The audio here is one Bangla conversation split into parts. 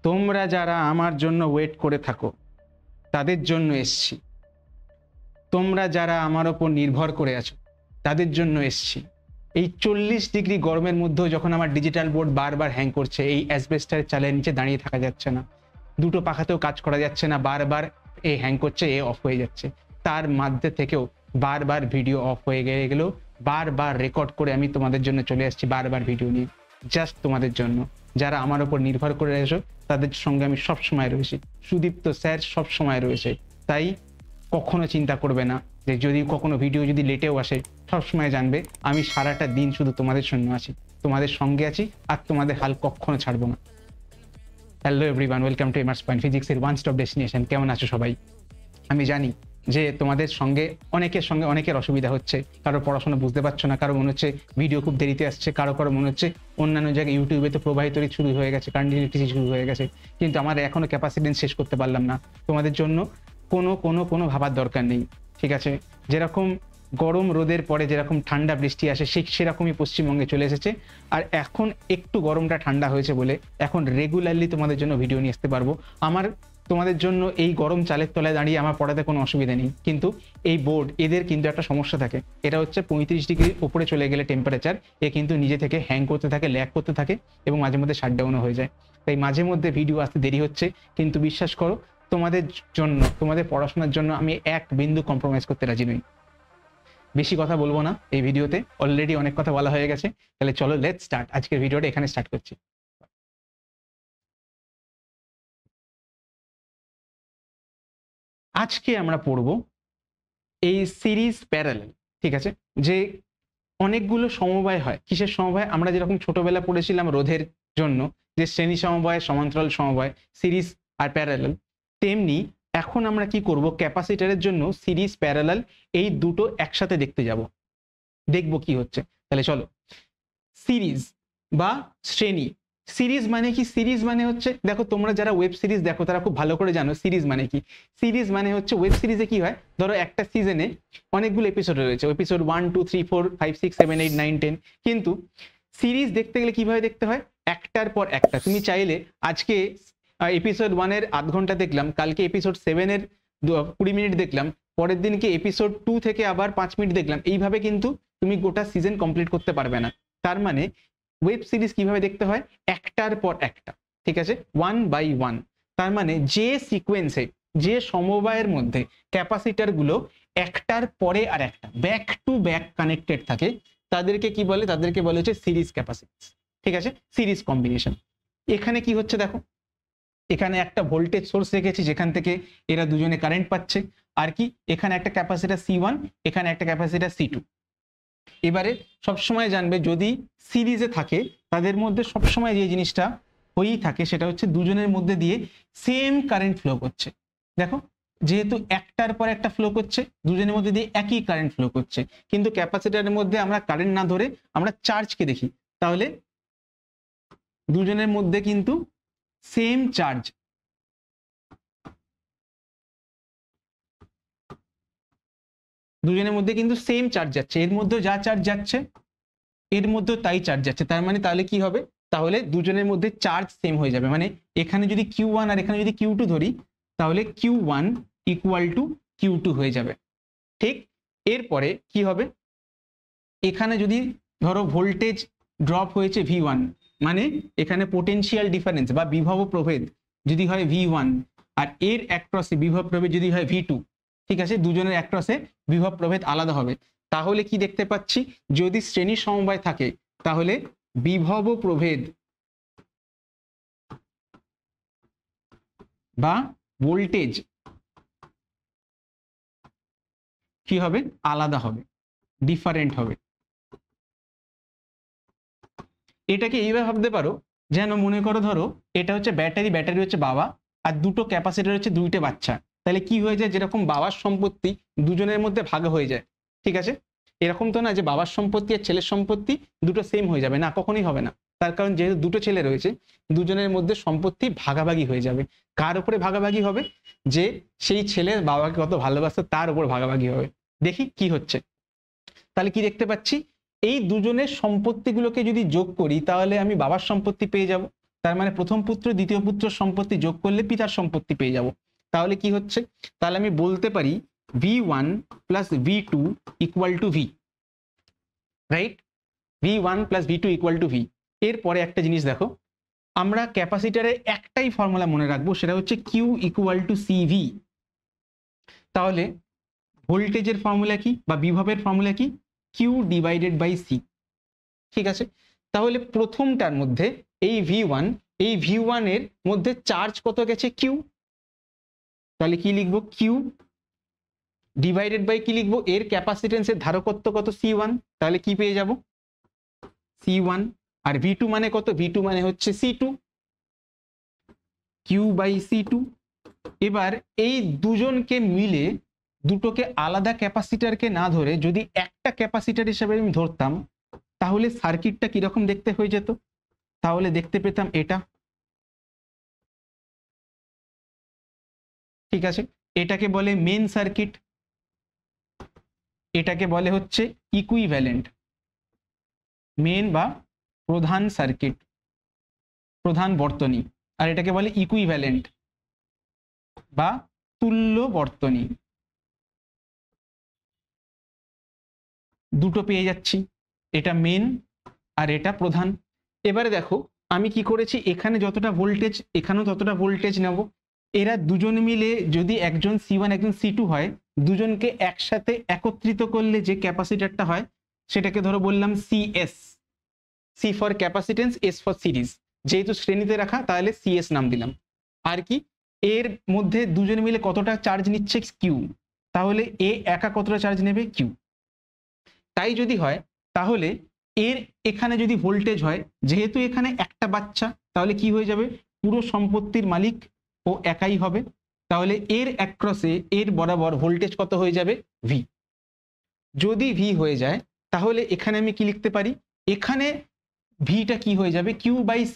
তোমরা যারা আমার জন্য ওয়েট করে থাকো তাদের জন্য এসছি, তোমরা যারা আমার ওপর নির্ভর করে আছো তাদের জন্য এসছি। এই 40 ডিগ্রি গরমের মধ্যেও যখন আমার ডিজিটাল বোর্ড বারবার হ্যাং করছে, এই অ্যাসবেস্টারের চালের নিচে দাঁড়িয়ে থাকা যাচ্ছে না, দুটো পাখাতেও কাজ করা যাচ্ছে না, বারবার এ হ্যাং করছে, এ অফ হয়ে যাচ্ছে, তার মধ্যে থেকেও বারবার ভিডিও অফ হয়ে গেলেও বারবার রেকর্ড করে আমি তোমাদের জন্য চলে আসছি, বারবার ভিডিও নিয়ে, জাস্ট তোমাদের জন্য। যারা আমার ওপর নির্ভর করে এসো তাদের সঙ্গে আমি সব সময় রয়েছি, সুদীপ্ত স্যার সব সময় রয়েছে। তাই কখনো চিন্তা করবে না যে যদি কখনো ভিডিও যদি লেটেও আসে, সবসময় জানবে আমি সারাটা দিন শুধু তোমাদের জন্য আছি, তোমাদের সঙ্গে আছি, আর তোমাদের হাল কখনো ছাড়বো না। Hello everyone, welcome to MR spine ফিজিক্সের ওয়ান স্টপ ডেস্টিনেশন। কেমন আছো সবাই? আমি জানি যে তোমাদের সঙ্গে অনেকের অসুবিধা হচ্ছে, কারো পড়াশোনা বুঝতে পারছো না, কারো মনে হচ্ছে ভিডিও খুব দেরিতে আসছে, কারো মনে হচ্ছে অন্যান্য জায়গায় ইউটিউবে তো প্রবাহিত শুরু হয়ে গেছে, কন্টিনিউটি শুরু হয়ে গেছে, কিন্তু আমার এখনো ক্যাপাসিটি শেষ করতে পারলাম না। তোমাদের জন্য কোনো ভাবার দরকার নেই, ঠিক আছে? যেরকম গরম রোদের পরে যেরকম ঠান্ডা বৃষ্টি আসে, সেরকমই পশ্চিমবঙ্গে চলে এসেছে। আর এখন একটু গরমটা ঠান্ডা হয়েছে বলে এখন রেগুলারলি তোমাদের জন্য ভিডিও নিয়ে আসতে পারবো। আমার তোমাদের জন্য এই গরম চালের তলায় দাঁড়িয়ে আমার পড়াতে কোনো অসুবিধা নেই, কিন্তু এই বোর্ড এদের কিন্তু একটা সমস্যা থাকে, এটা হচ্ছে 35 ডিগ্রির উপরে চলে গেলে টেম্পারেচার এ কিন্তু নিজে থেকে হ্যাং করতে থাকে, ল্যাগ করতে থাকে, এবং মাঝে মধ্যে শাটডাউনও হয়ে যায়। তাই মাঝে মধ্যে ভিডিও আসতে দেরি হচ্ছে, কিন্তু বিশ্বাস করো তোমাদের জন্য, তোমাদের পড়াশোনার জন্য আমি এক বিন্দু কম্প্রোমাইজ করতে রাজি নই। বেশি কথা বলবো না এই ভিডিওতে, অলরেডি অনেক কথা বলা হয়ে গেছে। তাহলে চলো লেটস স্টার্ট। আজকের ভিডিওটা এখানে স্টার্ট করছি। আজকে আমরা পড়বো এই সিরিজ প্যারালেল, ঠিক আছে? যে অনেকগুলো সমবায় হয়, কিসের সমবায়? আমরা যেরকম ছোটবেলা পড়েছিলাম রোধের জন্য যে শ্রেণী সমবায়, সমান্তরাল সমবায়, সিরিজ আর প্যারালেল, তেমনি এখন আমরা কি করব, ক্যাপাসিটরের জন্য সিরিজ প্যারালেল এই দুটো একসাথে দেখতে যাব, দেখবো কি হচ্ছে। তাহলে চলো, সিরিজ বা শ্রেণী। সিরিজ মানে কি? সিরিজ মানে হচ্ছে, দেখো তোমরা যারা ওয়েব সিরিজ দেখো তারা খুব ভালো করে জানো সিরিজ মানে কি। সিরিজ মানে হচ্ছে ওয়েব সিরিজে কি হয়, ধরো একটা সিজনে অনেকগুলো এপিসোড রয়েছে, এপিসোড 1 2 3 4 5 6 7 8 9 10, কিন্তু সিরিজ দেখতে গেলে কিভাবে দেখতে হয়, একটার পর একটা। তুমি চাইলে আজকে এপিসোড 1 এর আধ ঘন্টা দেখলাম, কালকে এপিসোড 7 এর 20 মিনিট দেখলাম, পরের দিনকে এপিসোড 2 থেকে আবার 5 মিনিট দেখলাম, এইভাবে কিন্তু তুমি গোটা সিজন কমপ্লিট করতে পারবে না। তার মানে ওয়েব সিরিজ কিভাবে দেখতে হয়, একটার পর একটা, ঠিক আছে, 1 বাই 1। তার মানে যে সিকোয়েন্সে, যে সমবায়ের মধ্যে ক্যাপাসিটর গুলো একটার পরে আর একটা ব্যাক টু ব্যাক কানেক্টেড থাকে, তাদেরকে কি বলে? তাদেরকে বলে হচ্ছে সিরিজ ক্যাপাসিটর, ঠিক আছে, সিরিজ কম্বিনেশন। এখানে কি হচ্ছে দেখো, এখানে একটা ভোল্টেজ সোর্স রেখেছি যেখান থেকে এরা দুজনে কারেন্ট পাচ্ছে, আর কি এখানে একটা ক্যাপাসিটর C1, এখানে একটা ক্যাপাসিটর C2। এবারে সবসময় জানবে যদি সিরিজে থাকে তাদের মধ্যে সবসময় যে জিনিসটা হয়েই থাকে সেটা হচ্ছে দুজনের মধ্যে দিয়ে সেম কারেন্ট ফ্লো করছে। দেখো, যেহেতু একটার পর একটা ফ্লো করছে, দুজনের মধ্যে দিয়ে একই কারেন্ট ফ্লো করছে, কিন্তু ক্যাপাসিটরের মধ্যে আমরা কারেন্ট না ধরে আমরা চার্জকে দেখি, তাহলে দুজনের মধ্যে কিন্তু সেম চার্জ, দুজনের মধ্যে কিন্তু সেম চার্জ যাচ্ছে, এর মধ্যে যা চার্জ যাচ্ছে এর মধ্যে তাই চার্জ যাচ্ছে। তার মানে তাহলে কি হবে, তাহলে দুজনের মধ্যে চার্জ সেম হয়ে যাবে। মানে এখানে যদি Q1 আর এখানে যদি Q2 ধরি, তাহলে Q1 ইকুয়াল টু Q2 হয়ে যাবে, ঠিক? এরপরে কি হবে, এখানে যদি ধরো ভোল্টেজ ড্রপ হয়েছে V1, মানে এখানে পোটেনশিয়াল ডিফারেন্স বা বিভব প্রভেদ যদি হয় V1, আর এর অ্যাক্রসে বিভব প্রভেদ যদি হয় V2, ঠিক আছে, দুজনের অ্যাক্রসে বিভব প্রভেদ আলাদা হবে। তাহলে কি দেখতে পাচ্ছি, যদি শ্রেণী সমবায় থাকে তাহলে বিভব প্রভেদ বা ভোল্টেজ কি হবে, আলাদা হবে, ডিফারেন্ট হবে। এটাকে এইভাবে ভাবতে পারো, যেন মনে করো ধরো এটা হচ্ছে ব্যাটারি, ব্যাটারি হচ্ছে বাবা, আর দুটো ক্যাপাসিটর হচ্ছে দুইটা বাচ্চা। তাহলে কি হয়ে যায়, যেরকম বাবার সম্পত্তি দুজনের মধ্যে ভাগ হয়ে যায়, ঠিক আছে, এরকম তো না যে বাবার সম্পত্তি আর ছেলের সম্পত্তি দুটো সেম হয়ে যাবে, না, কখনোই হবে না। তার কারণ যেহেতু দুটো ছেলে রয়েছে, দুজনের মধ্যে সম্পত্তি ভাগাভাগি হয়ে যাবে। কার উপরে ভাগাভাগি হবে, যে সেই ছেলে বাবাকে কত ভালোবাসে তার উপর ভাগাভাগি হবে। দেখি কি হচ্ছে। তাহলে কি দেখতে পাচ্ছি, এই দুজনের সম্পত্তিগুলোকে যদি যোগ করি তাহলে আমি বাবার সম্পত্তি পেয়ে যাব, তার মানে প্রথম পুত্র দ্বিতীয় পুত্র সম্পত্তি যোগ করলে পিতার সম্পত্তি পেয়ে যাব। তাহলে কি হচ্ছে, তাহলে আমি বলতে পারি V1 plus V2 equal two V, right? V1 plus V2 equal two V. এরপরে একটা জিনিস দেখো, আমরা ক্যাপাসিটারে একটাই ফর্মুলা মনে রাখবো, সেটা হচ্ছে Q ইকুয়াল টু CV। তাহলে ভোল্টেজের ফর্মুলা কি বা বিভবের ফর্মুলা কি? Q divided by C। ঠিক আছে, তাহলে প্রথমটার মধ্যে এই V1, এই V1 এর মধ্যে চার্জ কত গেছে? Q। তাহলে কি লিখবো? Q ডিভাইডেড বাই কি লিখবো? এর ক্যাপাসিটেন্সের ধারকত্ব কত? C1। তাহলে কি পেয়ে যাব? C1। আর V2 মানে কত? V2 মানে হচ্ছে C2, Q বাই C2। এবার এই দুজনকে মিলে, দুটোকে আলাদা ক্যাপাসিটারকে না ধরে যদি একটা ক্যাপাসিটার হিসেবে আমি ধরতাম, তাহলে সার্কিটটা কিরকম দেখতে হয়ে যেত? তাহলে দেখতে পেতাম এটা। ঠিক আছে, এটাকে বলে মেন সার্কিট, এটাকে বলে হচ্ছে ইকুইভ্যালেন্ট, মেন বা প্রধান সার্কিট, প্রধান বর্তনী। আর এটাকে বলে ইকুইভ্যালেন্ট বা তুল্য বর্তনী। দুটো পেয়ে যাচ্ছি, এটা মেন আর এটা প্রধান। এবারে দেখো আমি কি করেছি, এখানে যতটা ভোল্টেজ এখানেও ততটা ভোল্টেজ নেব। এরা দুজন মিলে যদি একজন C1 একজন C2 হয়, দুজনকে একসাথে একত্রিত করলে যে ক্যাপাসিটারটা হয় সেটাকে ধরো বললাম CS। C for capacitance, S for series. যেহেতু শ্রেণীতে রাখা তাহলে CS নাম দিলাম। আর কি, এর মধ্যে দুজন মিলে কতটা চার্জ নিচ্ছে? Q। তাহলে এ একা কতটা চার্জ নেবে? Q। তাই যদি হয় তাহলে এর এখানে যদি ভোল্টেজ হয়, যেহেতু এখানে একটা বাচ্চা, তাহলে কি হয়ে যাবে? পুরো সম্পত্তির মালিক ও একাই হবে। তাহলে এর অ্যাক্রসে, এর বরাবর ভোল্টেজ কত হয়ে যাবে? V। যদি V হয়ে যায় তাহলে এখানে আমি কি লিখতে পারি? এখানে ভিটা কি হয়ে যাবে? Q by C।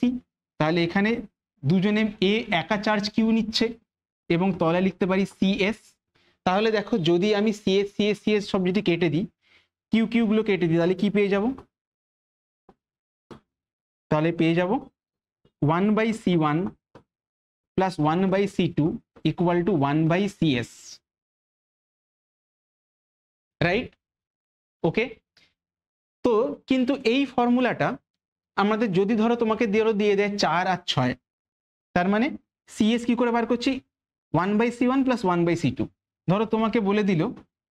তাহলে এখানে দুজনে এ একা চার্জ Q নিচ্ছে এবং তলায় লিখতে পারি CS। তাহলে দেখো যদি আমি CS সব যদি কেটে দিই, কিউ কিউ গুলো কেটে দিই, তাহলে কি পেয়ে যাব? তাহলে পেয়ে যাব 1/C1 plus 1/C2 equal to 1/CS, right? Okay. তো কিন্তু এই ফর্মুলাটা আমাদের যদি ধরো তোমাকে দিয়ে দেয় 4 আর 6, তার মানে CS কি করে বার করছি? 1/C1 plus 1/C2। ধরো তোমাকে বলে দিল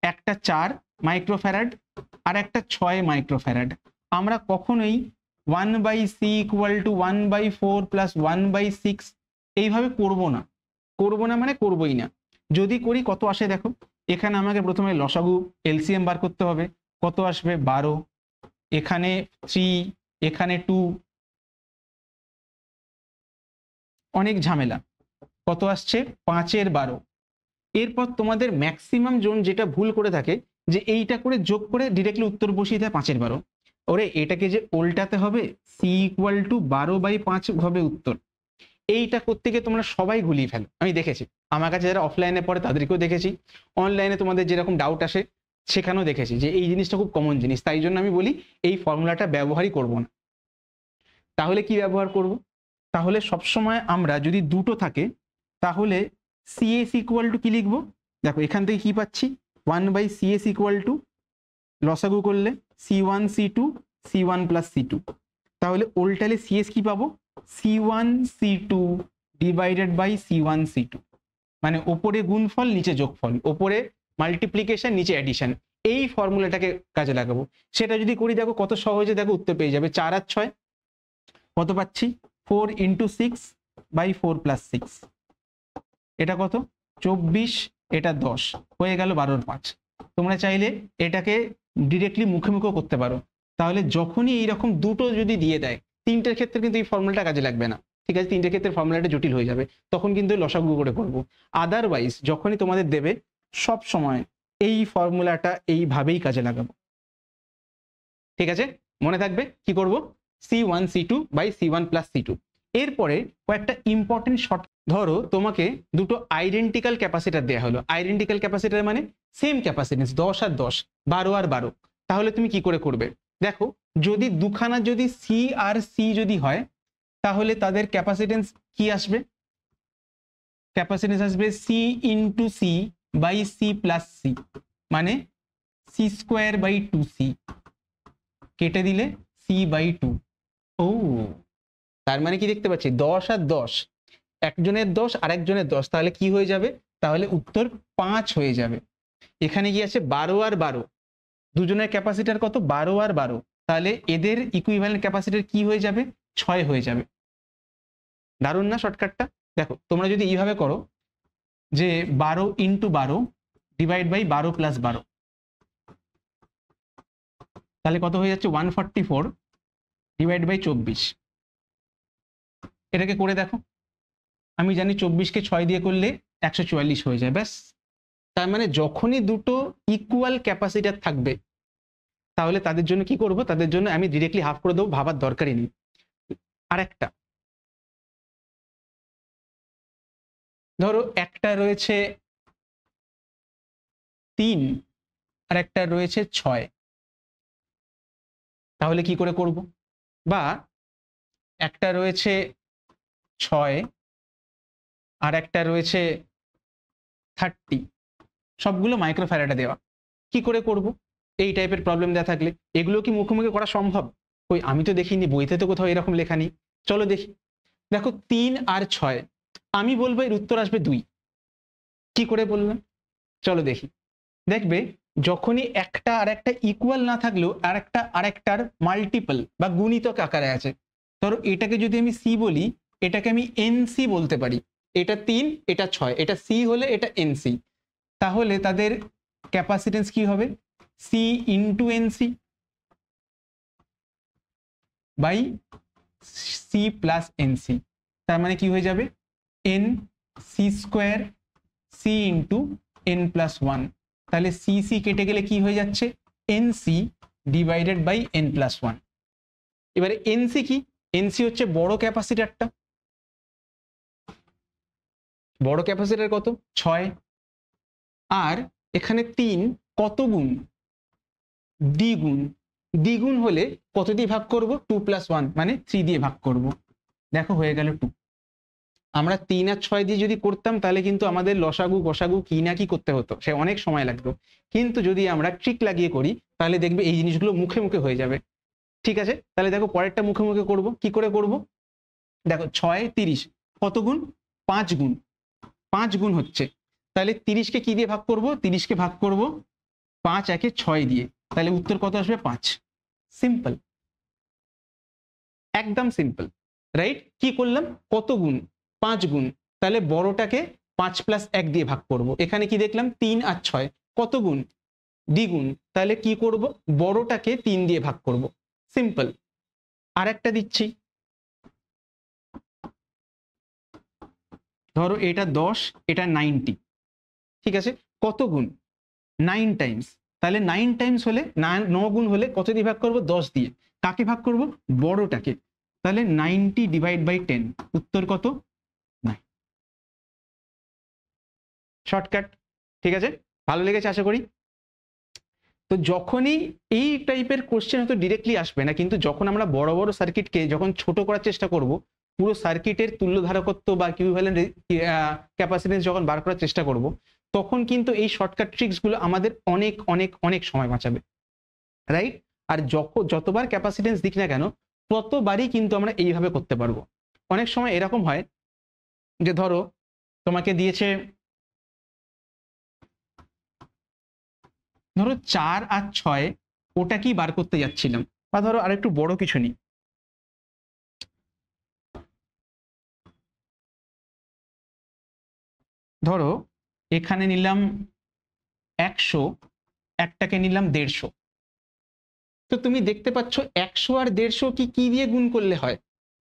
একটা 4 মাইক্রোফ্যারাড আর একটা 6 মাইক্রোফ্যারাড। আমরা কখনোই 1/C ইকুয়াল টু 1/4 প্লাস 1/6 এইভাবে করবো না। করবো না মানে করবোই না। যদি করি কত আসে দেখো, এখানে আমাকে প্রথমে লসাগু LCM বার করতে হবে। কত আসবে? 12। এখানে 3, এখানে 2, অনেক ঝামেলা। কত আসছে? 5-এর 12। এরপর তোমাদের ম্যাক্সিমাম জন যেটা ভুল করে থাকে, যে এইটা করে যোগ করে ডিরেক্টলি উত্তর বসিয়ে দেয় 5-এর 12। ওরে এটাকে যে উল্টাতে হবে, C ইকুয়াল টু 12/5 হবে উত্তর। এইটা করতে গিয়ে তোমরা সবাই গুলিয়ে ফেলো, আমি দেখেছি। আমার কাছে যারা অফলাইনে পড়ে তাদেরকেও দেখেছি, অনলাইনে তোমাদের যেরকম ডাউট আসে সেখানেও দেখেছি যে এই জিনিসটা খুব কমন জিনিস। তাই জন্য আমি বলি এই ফর্মুলাটা ব্যবহারই করব না। তাহলে কি ব্যবহার করব? তাহলে সবসময় আমরা যদি দুটো থাকে তাহলে CS ইকুয়াল টু কি লিখবো? দেখো এখান থেকে কি পাচ্ছি? 1/CS ইকুয়াল টু লসাগু করলে C1 C2 C1 plus C2। তাহলে উল্টালে CS কি পাবো? C1 C2 divided by C1 C2। মানে ওপরে গুণফল নিচে যোগফল, ওপরে মাল্টিপ্লিকেশন নিচে অ্যাডিশন। এই ফর্মুলাটাকে কাজে লাগাবো। সেটা যদি করি দেখো কত সহজে দেখো উত্তর পেয়ে যাবে। 4 আর 6 কত পাচ্ছি? 4 × 6/4 প্লাস 6। এটা কত? 24, এটা 10, হয়ে গেল 12/5। তোমরা চাইলে এটাকে ডিরেক্টলি মুখে মুখেও করতে পারো। তাহলে যখনই এইরকম দুটো যদি দিয়ে দেয়, 3টের ক্ষেত্রে কিন্তু এই ফর্মুলাটা কাজে লাগবে না। ঠিক আছে, 3টের ক্ষেত্রে ফর্মুলাটা জটিল হয়ে যাবে, তখন কিন্তু লসাগু করে করবো। আদারওয়াইজ যখনই তোমাদের দেবে সব সময় এই ফর্মুলাটা এইভাবেই কাজে লাগাবো। ঠিক আছে, মনে থাকবে কি করব? C1 C2 by C1 plus C2। এরপরে কয়েকটা ইম্পর্টেন্ট শর্ট। ধরো তোমাকে দুটো আইডেন্টিক্যাল ক্যাপাসিটার দেওয়া হলো। আইডেন্টিক্যাল ক্যাপাসিটার মানে সেম ক্যাপাসিটেন্স, 10 আর 10, 12 আর 12। তাহলে তুমি কি করে করবে? দেখো যদি দুখানা যদি C আর C যদি হয়, তাহলে তাদের ক্যাপাসিটেন্স কি আসবে? ক্যাপাসিটেন্স আসবে C into C by C plus C, মানে সি স্কোয়ার বাই 2c, কেটে দিলে সি বাই 2। ও, তার মানে কি দেখতে পাচ্ছি 10 আর 10, একজনের 10 আর একজনের 10, তাহলে কি হয়ে যাবে? তাহলে উত্তর 5 হয়ে যাবে। এখানে কি আছে 12 আর 12, দুজনের ক্যাপাসিটার কত? 12 আর 12, তাহলে এদের ইকুইভ্যালেন্ট ক্যাপাসিটার কি হয়ে যাবে? 6 হয়ে যাবে। দারুণ না শর্টকাটটা? দেখো তোমরা যদি এইভাবে করো যে 12 ইন্টু 12 ডিভাইড বাই 12 প্লাস 12, তাহলে কত হয়ে যাচ্ছে? 144 ডিভাইড বাই 24। এটাকে করে দেখো, আমি জানি 24কে 6 দিয়ে করলে 144 হয়ে যায়, ব্যাস। তার মানে যখনই দুটো ইকুয়াল ক্যাপাসিটার থাকবে তাহলে তাদের জন্য কি করব? তাদের জন্য আমি ডিরেক্টলি হাফ করে দেবো, ভাবার দরকারই নেই। আরেকটা ধরো, একটা রয়েছে 3 আর একটা রয়েছে 6, তাহলে কি করে করব? বা একটা রয়েছে 6 আর একটা রয়েছে 30, সবগুলো মাইক্রোফ্যারাডে দেওয়া, কি করে করব? এই টাইপের প্রবলেম দেওয়া থাকলে এগুলো কি মুখোমুখি করা সম্ভব? ওই আমি তো দেখিনি, বইতে তো কোথাও এরকম লেখা নেই। চলো দেখি। দেখো 3 আর 6, আমি বলবো এর উত্তর আসবে 2। কি করে বললাম? চলো দেখি। দেখবে যখনই একটা আর একটা ইকুয়াল না থাকলেও আরেকটার মাল্টিপল বা গুণিতক আকারে আছে, ধরো এটাকে যদি আমি সি বলি, এটাকে আমি এনসি বলতে পারি। এটা 3, এটা 6, এটা সি হলে এটা এনসি, তাহলে তাদের ক্যাপাসিটেন্স কি হবে? C into NC by C plus NC, তার মানে কি হয়ে যাবে? N C square C into N plus 1, তাহলে সি সি কেটে গেলে কি হয়ে যাচ্ছে? NC divided by N plus 1। এবারে এনসি কি? এনসি হচ্ছে বড় ক্যাপাসিটারটা, বড় ক্যাপাসিটার কত? 6, আর এখানে 3 কত গুণ? দ্বিগুণ। দ্বিগুণ হলে কত দিয়ে ভাগ করব? 2 প্লাস 1 মানে 3 দিয়ে ভাগ করব। দেখো হয়ে গেল 2। আমরা 3 আর 6 দিয়ে যদি করতাম তাহলে কিন্তু আমাদের লসাগু গসাগু কি না কি করতে হতো, সে অনেক সময় লাগতো। কিন্তু যদি আমরা ট্রিক লাগিয়ে করি তাহলে দেখবে এই জিনিসগুলো মুখে মুখে হয়ে যাবে। ঠিক আছে, তাহলে দেখো পরেরটা মুখে মুখে করব। কি করে করব? দেখো 6 30 কত গুণ? 5 গুণ। 5 গুণ হচ্ছে, তাহলে 30কে কি দিয়ে ভাগ করব? 30কে ভাগ করব 5 একে 6 দিয়ে, তাহলে উত্তর কত আসবে? 5। সিম্পল, একদম সিম্পল, রাইট? কি করলাম? কত গুণ? 5 গুণ, তাহলে বড়টাকে 5 প্লাস 1 দিয়ে ভাগ করব। এখানে কি দেখলাম? 3 আর 6 কত গুণ? দ্বিগুণ, তাহলে কি করব? বড়টাকে 3 দিয়ে ভাগ করব। সিম্পল। আর একটা দিচ্ছি, ধরো এটা 10, এটা 90, ঠিক আছে? কত গুণ? 9 টাইমস, তাহলে 9 টাইমস হলে 9 গুণ হলে কত দিয়ে ভাগ করব? 10 দিয়ে। কাকে ভাগ করব? বড়টাকে, তাহলে 90 ডিভাইড বাই 10, উত্তর কত? 9। শর্টকাট, ঠিক আছে? ভালো লেগেছে আশা করি। তো যখনই এই টাইপের কোশ্চেন হয়তো ডিরেক্টলি আসবে না, কিন্তু যখন আমরা বড় বড় সার্কিটকে যখন ছোট করার চেষ্টা করব, পুরো সার্কিটের তুল্য ধারকত্ব বা ইকুইভ্যালেন্ট ক্যাপাসিটেন্স যখন বার করার চেষ্টা করব, তখন কিন্তু এই শর্টকাট ট্রিক্সগুলো আমাদের অনেক অনেক অনেক সময় বাঁচাবে, রাইট? আর যতবার ক্যাপাসিটেন্স দিক না কেন ততবারই কিন্তু আমরা এইভাবে করতে পারবো। অনেক সময় এরকম হয় যে ধরো তোমাকে দিয়েছে, ধরো 4 আর 6, ওটা কি বার করতে যাচ্ছিলাম, বা ধরো আরেকটু বড় কিছু নিই, ধরো এখানে নিলাম 100, একটাকে নিলাম 150। তো তুমি দেখতে পাচ্ছ 100 আর 150 কি দিয়ে গুণ করলে হয়?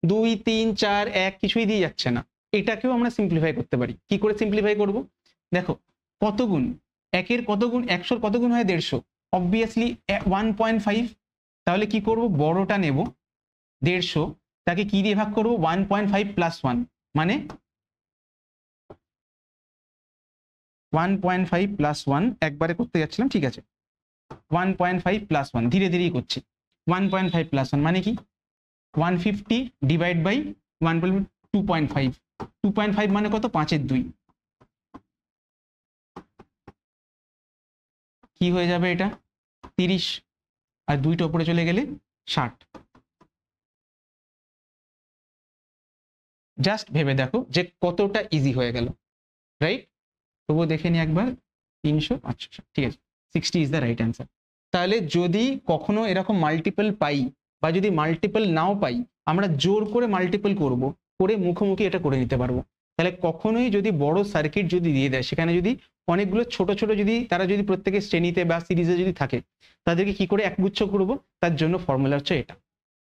2 3 4 1 কিছুই দিয়ে যাচ্ছে না। এটাকেও আমরা সিম্পলিফাই করতে পারি। কি করে সিম্পলিফাই করব? দেখো কত গুণ? 1 এর কত গুণ? 100 এর কত গুণ হয়? 150, অবভিয়াসলি 1.5। তাহলে কি করব? বড়টা নেব 150, তাকে কি দিয়ে ভাগ করব? 1.5 প্লাস 1 মানে 1.5 প্লাস 1 একবারে করতে যাচ্ছিলাম, ঠিক আছে? 1.5 প্লাস 1 ধীরে ধীরেই করছি। 1.5 প্লাস 1 মানে কি? 150 ডিভাইড বাই 1/2.5, 2.5 মানে কত, 5/2, কি হয়ে যাবে এটা 30, আর 2টা উপরে চলে গেলে 60। জাস্ট ভেবে দেখো যে কতটা ইজি হয়ে গেল, রাইট? তবুও দেখে নি একবার, 300, আচ্ছা ঠিক আছে, 60 ইজ দ্য রাইট অ্যান্সার। তাহলে যদি কখনো এরকম মাল্টিপল পাই, বা যদি মাল্টিপল নাও পাই, আমরা জোর করে মাল্টিপল করব, করে মুখোমুখি এটা করে নিতে পারবো। তাহলে কখনোই যদি বড় সার্কিট যদি দিয়ে দেয়, সেখানে যদি অনেকগুলো ছোট ছোট যদি তারা যদি প্রত্যেকের শ্রেণীতে বা সিরিজে যদি থাকে, তাদেরকে কি করে একগুচ্ছ করব, তার জন্য ফর্মুলা হচ্ছে এটা।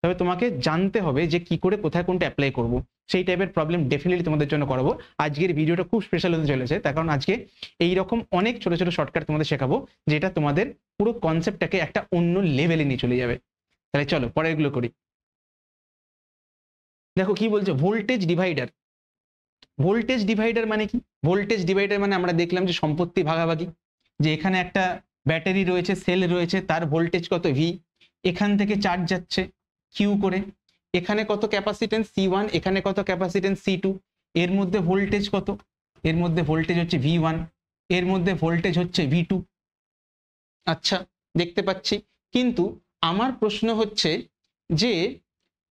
তবে তোমাকে জানতে হবে যে কি করে কোথায় কোনটা অ্যাপ্লাই করব, সেই টাইপের প্রবলেম ডেফিনেটলি তোমাদের জন্য করাবো। আজকের ভিডিওটা খুব স্পেশাল হতে চলেছে, তার কারণ আজকে এইরকম অনেক ছোট ছোট শর্টকাট তোমাদের শেখাবো, যেটা তোমাদের পুরো কনসেপ্টটাকে একটা অন্য লেভেলে নিয়ে চলে যাবে। তাহলে চলো পরেরগুলো করি। দেখো কি বলছে, ভোল্টেজ ডিভাইডার। ভোল্টেজ ডিভাইডার মানে কি? ভোল্টেজ ডিভাইডার মানে আমরা দেখলাম যে সম্পত্তি ভাগাভাগি, যে এখানে একটা ব্যাটারি রয়েছে, সেল রয়েছে, তার ভোল্টেজ কত ভি, এখান থেকে চার্জ যাচ্ছে কিউ করে, এখানে কত ক্যাপাসিটেন্স C1, এখানে কত ক্যাপাসিটেন্স C2, এর মধ্যে ভোল্টেজ কত, এর মধ্যে ভোল্টেজ হচ্ছে V1, এর মধ্যে ভোল্টেজ হচ্ছে V2। আচ্ছা, দেখতে পাচ্ছি, কিন্তু আমার প্রশ্ন হচ্ছে যে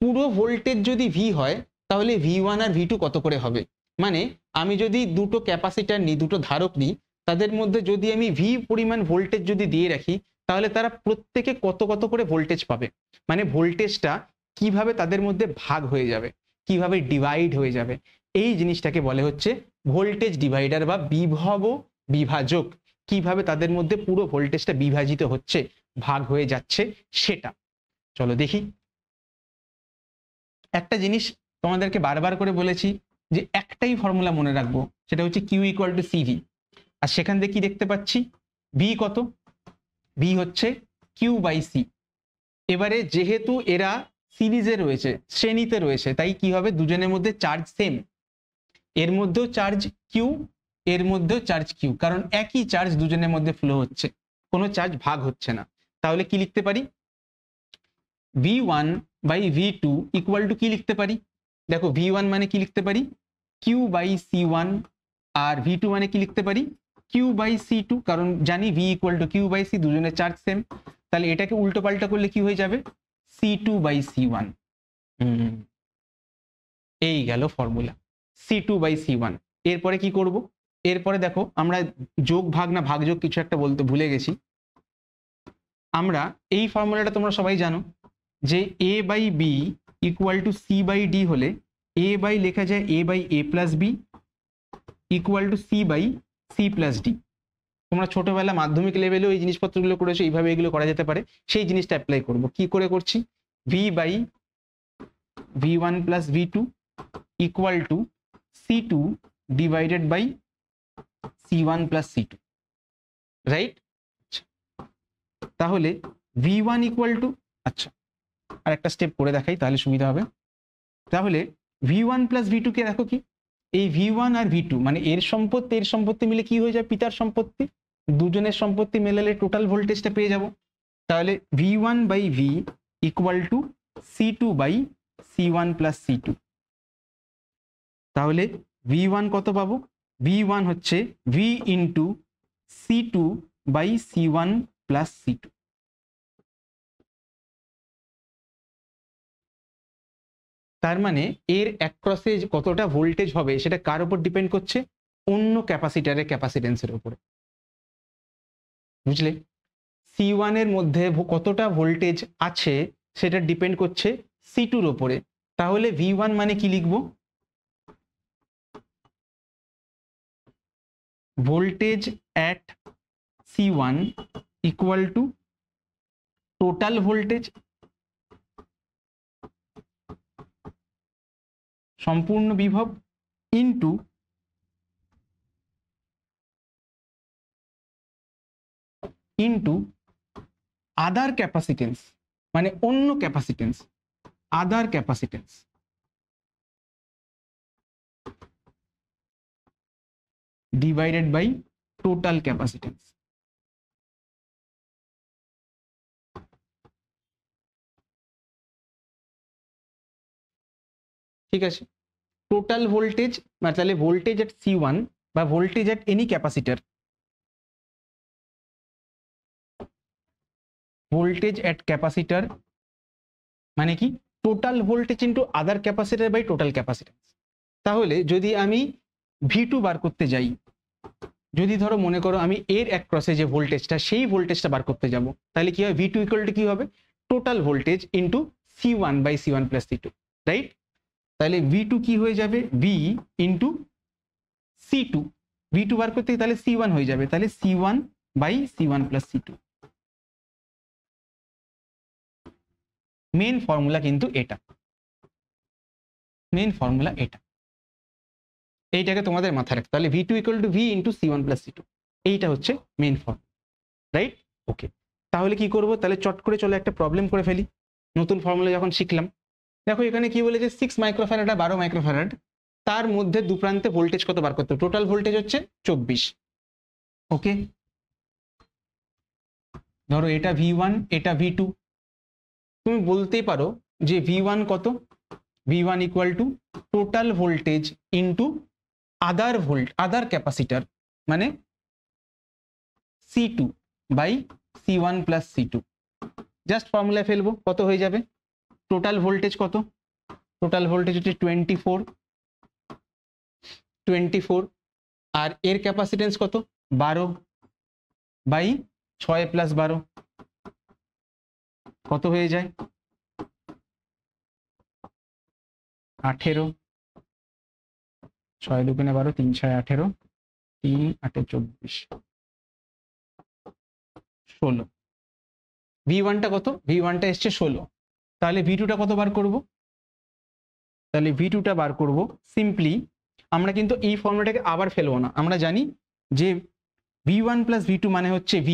পুরো ভোল্টেজ যদি ভি হয়, তাহলে V1 আর V2 কত করে হবে? মানে আমি যদি দুটো ক্যাপাসিটার নিই, দুটো ধারক নিই, তাদের মধ্যে যদি আমি ভি পরিমাণ ভোল্টেজ যদি দিয়ে রাখি, তাহলে তারা প্রত্যেকে কত কত করে ভোল্টেজ পাবে, মানে ভোল্টেজটা কিভাবে তাদের মধ্যে ভাগ হয়ে যাবে, কিভাবে ডিভাইড হয়ে যাবে, এই জিনিসটাকে বলে হচ্ছে ভোল্টেজ ডিভাইডার বা বিভব বিভাজক। কিভাবে তাদের মধ্যে পুরো ভোল্টেজটা বিভাজিত হচ্ছে, ভাগ হয়ে যাচ্ছে, সেটা চলো দেখি। একটা জিনিস তোমাদেরকে বারবার করে বলেছি যে একটাই ফর্মুলা মনে রাখবো, সেটা হচ্ছে কিউ ইকুয়াল টু সিভি। আর সেখান থেকে কি দেখতে পাচ্ছি, ভি কত, ভি হচ্ছে কিউ বাই সি। এবারে যেহেতু এরা সিরিজে রয়েছে, শ্রেণীতে রয়েছে, তাই কি হবে, দুজনের মধ্যে চার্জ সেম, এর মধ্যেও চার্জ কিউ, এর মধ্যেও চার্জ কিউ, কারণ একই চার্জ দুজনের মধ্যে ফ্লো হচ্ছে, কোনো চার্জ ভাগ হচ্ছে না। তাহলে কি লিখতে পারি, V1 by V2 equal to কি লিখতে পারি, দেখো V1 মানে কি লিখতে পারি, Q by C1, R V2 মানে কি লিখতে পারি, কিউ বাই C2, কারণ জানি V equal to Q by C, দুজনের চার্জ সেম। তাহলে এটাকে উল্টো পাল্টা করলে কি হয়ে যাবে, C2 বাই C1। এই গেল ফর্মুলা, C2 বাই C1। এরপরে কি করব, এরপরে দেখো আমরা যোগ ভাগ না ভাগযোগ কিছু একটা বলতে ভুলে গেছি। আমরা এই ফর্মুলাটা তোমরা সবাই জানো যে A by B equal to C by D হলে A বাই লেখা যায় A by A plus B equal to C by C plus D. তোমরা ছোটবেলা মাধ্যমিক লেভেলেও এই জিনিসপত্রগুলো করেছো, এইভাবে এগুলো করা যেতে পারে, সেই জিনিসটা অ্যাপ্লাই করব। কি করে করছি, V by V1 plus V2 equal to C2 divided by C1 plus C2, right? তাহলে V1 ইকুয়াল টু, আচ্ছা আর একটা স্টেপ করে দেখাই তাহলে সুবিধা হবে। তাহলে V1 প্লাস V2 কে দেখো কি, এই V1 আর V2 মানে এর সম্পত্তি মিলে কি হয়ে যায়, পিতার সম্পত্তি, দুজনের সম্পত্তি মেলালে টোটাল ভোল্টেজটা পেয়ে যাব। তাহলে V1 by V equal to C2 by C1 plus C2। তাহলে V1 কত পাবো, V1 হচ্ছে V into C2 by C1 plus C2। তার মানে এর অ্যাক্রসে কতটা ভোল্টেজ হবে সেটা কার উপর ডিপেন্ড করছে, অন্য ক্যাপাসিটারের ক্যাপাসিটেন্সের উপরে, বুঝলে? C1 এর মধ্যে কতটা ভোল্টেজ আছে সেটা ডিপেন্ড করছে C2 এর উপরে। তাহলে V1 মানে কি লিখবো, voltage at C1 equal to total voltage, সম্পূর্ণ বিভব, ইন্টু আদার ক্যাপাসিটেন্স, মানে অন্য capacitance, other capacitance divided by total capacitance. ঠিক আছে, টোটাল ভোল্টেজ মানে তাহলে ভোল্টেজ এট C1 বা voltage at any capacitor, voltage at capacitor মানে কি total voltage into other capacitor by total capacitance. তাহলে যদি আমি V2 বার করতে যাই, যদি ধরো মনে করো আমি এর এক ক্রসে যে ভোল্টেজটা সেই ভোল্টেজটা বার করতে যাব, তাহলে কি হবে V2 ইকুয়াল টু কি হবে total voltage into C1 by C1 plus C2, right? তাহলে V2 কি হয়ে যাবে V ইন্টু C2, V2 বার করতে তাহলে C1 হয়ে যাবে, তাহলে C1 by C1 plus C2। Main formula কিন্তু এটা, মেন ফর্মুলা এটা, এইটাকে তোমাদের মাথায় রাখতে। তাহলে V2 equal two V into C1 plus C2, এইটা হচ্ছে মেন ফর্মুলা, রাইট? ওকে, তাহলে কি করব, তাহলে চট করে চলো একটা প্রবলেম করে ফেলি নতুন ফর্মুলা যখন শিখলাম। দেখো এখানে কি বলেছে 6 মাইক্রোফ্যারাড আর 12 মাইক্রোফ্যারাড, তার মধ্যে দু প্রান্তে ভোল্টেজ কত বার করতে হবে, টোটাল ভোল্টেজ হচ্ছে 24। ওকে, ধরো এটা V1 এটা V2, তুমি বলতেই পারো যে V1 কত, V1 equal to total voltage into other capacitor মানে C2 by C1 plus C2। Just formula ফেলবো, কত হয়ে যাবে, টোটাল ভোল্টেজ কত, টোটাল ভোল্টেজ হচ্ছে 24 আর এর ক্যাপাসিটেন্স কত 12 বাই 6 প্লাস 12 কত হয়ে যায় 18, 6 দুগুণে 12, 3 6 18, 3 8 24, 16। V1টা কত, V1টা এসছে 16, তাহলে V2টা কত বার করব, তাহলে V2টা বার করব সিম্পলি, আমরা কিন্তু এই ফর্মুলাটাকে আবার ফেলবো না, আমরা জানি যে V1 প্লাস V2 মানে হচ্ছে V,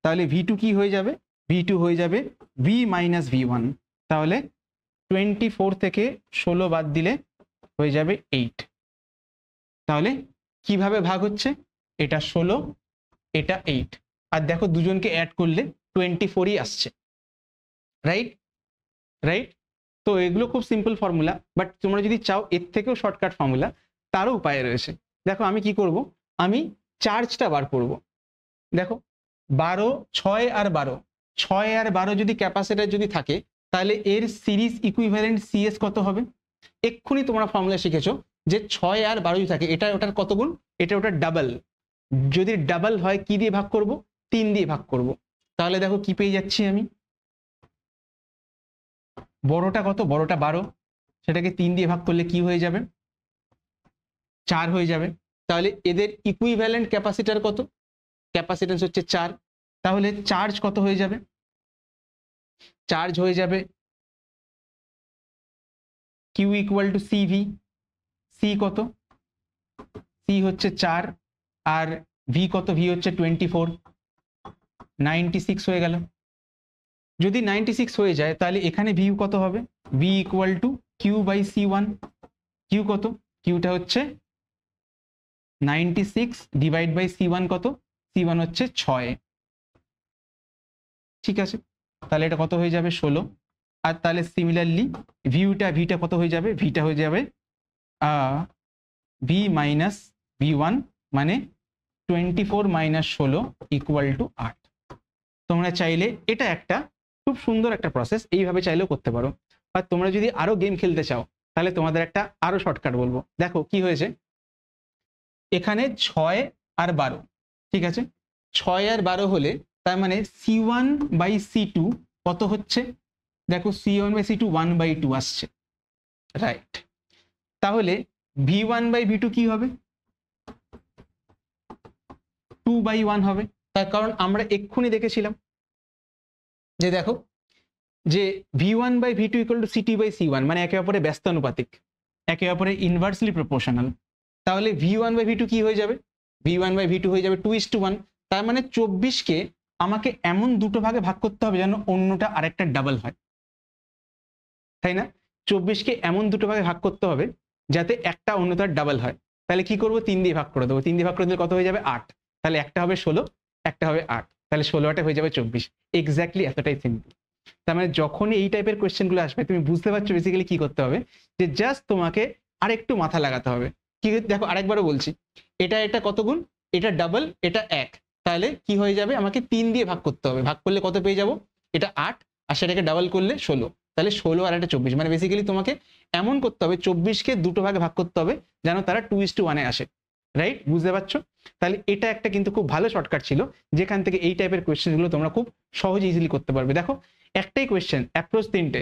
তাহলে V2 কি হয়ে যাবে, V2 হয়ে যাবে V মাইনাস V1, তাহলে 24 থেকে 16 বাদ দিলে হয়ে যাবে 8। তাহলে কিভাবে ভাগ হচ্ছে, এটা 16 এটা 8, আর দেখো দুজনকে অ্যাড করলে 24ই আসছে, রাইট? রাইট, তো এগুলো খুব সিম্পল ফর্মুলা, বাট তোমরা যদি চাও এর থেকেও শর্টকাট ফর্মুলা তারও উপায় রয়েছে। দেখো আমি কি করব, আমি চার্জটা বার করব। দেখো 12 6 আর 12, 6 আর 12 যদি ক্যাপাসিটর যদি থাকে, তাহলে এর সিরিজ ইকুইভ্যালেন্ট CS কত হবে, এক্ষুনি তোমরা ফর্মুলা শিখেছো যে 6 আর 12 যদি থাকে এটা ওটার কত গুণ, এটা ওটার ডাবল, যদি ডাবল হয় কি দিয়ে ভাগ করব, 3 দিয়ে ভাগ করব। তাহলে দেখো কি পেয়ে যাচ্ছি আমি, বড়টা কত, বড়টা 12, সেটাকে 3 দিয়ে ভাগ করলে কি হয়ে যাবে 4 হয়ে যাবে। তাহলে এদের ইকুইভ্যালেন্ট ক্যাপাসিটর কত, ক্যাপাসিটেন্স হচ্ছে 4, তাহলে চার্জ কত হয়ে যাবে, চার্জ হয়ে যাবে Q equal to CV, C কত, C হচ্ছে 4 আর V কত, V হচ্ছে 24, 96 হয়ে গেল। যদি 96 হয়ে যায় তাহলে এখানে V কত হবে, V equal to Q by C1, Q কত, Qটা হচ্ছে 96 ডিভাইড বাই C1 কত, C1 হচ্ছে 6, ঠিক আছে? তাহলে এটা কত হয়ে যাবে 16, আর তাহলে সিমিলারলি ভিটা কত হয়ে যাবে, ভিটা হয়ে যাবে V মাইনাস V1 মানে 24 মাইনাস 16 ইকুয়াল টু 8। তোমরা চাইলে এটা একটা খুব সুন্দর একটা প্রসেস, এইভাবে চাইলেও করতে পারো, আর তোমরা যদি আরো গেম খেলতে চাও তাহলে তোমাদের একটা আরো শর্টকাট বলবো। দেখো কি হয়েছে, এখানে 6 আর 12, ঠিক আছে, 6 আর 12 হলে তার মানে C1 বাই C2 কত হচ্ছে, দেখো C1 বাই C2 1/2 আসছে, রাইট? তাহলে V1 বাই V2 কি হবে, 2/1 হবে, তার কারণ আমরা এক্ষুনি দেখেছিলাম যে দেখো যে V1 by V2 equal to CT by C1, মানে একে অপরের ব্যস্তানুপাতিক, একে অপরের ইনভার্সলি প্রপোর্শনাল। তাহলে V1 বাই V2 কি হয়ে যাবে, V1 বাই V2 হয়ে যাবে 2:1, তার মানে 24কে আমাকে এমন দুটো ভাগে ভাগ করতে হবে যেন অন্যটা আরেকটা ডাবল হয়, তাই না? 24কে এমন দুটো ভাগে ভাগ করতে হবে যাতে একটা অন্যটার ডাবল হয়। তাহলে কি করবো, 3 দিয়ে ভাগ করে দেবো, 3 দিয়ে ভাগ করে দিলে কত হয়ে যাবে 8, তাহলে একটা হবে 16 একটা হবে 8, তাহলে 16 8 হয়ে যাবে 24, এক্স্যাক্টলি এতটাই সিম্পল। তার মানে যখনই এই টাইপের কোয়েশ্চেনগুলো আসবে তুমি বুঝতে পারছো বেসিক্যালি কি করতে হবে, যে জাস্ট তোমাকে আরেকটু মাথা লাগাতে হবে। কি দেখো আরেকবারও বলছি, এটা এটা কত গুণ, এটা ডাবল, এটা 1, তাহলে কি হয়ে যাবে, আমাকে 3 দিয়ে ভাগ করতে হবে। ভাগ করলে কত পেয়ে যাব, এটা 8, আর সেটাকে ডাবল করলে 16, তাহলে 16 আর একটা 24। মানে বেসিক্যালি তোমাকে এমন করতে হবে 24কে দুটো ভাগে ভাগ করতে হবে যেন তারা 2:1 আসে। রাইট, বুঝতে পারছো? তাহলে এটা একটা কিন্তু খুব ভালো শর্টকাট ছিল, যেখান থেকে এই টাইপের কোয়েশ্চেনগুলো তোমরা খুব সহজে ইজিলি করতে পারবে। দেখো একটাই কোয়েশ্চেন, অ্যাপ্রোচ 3টে।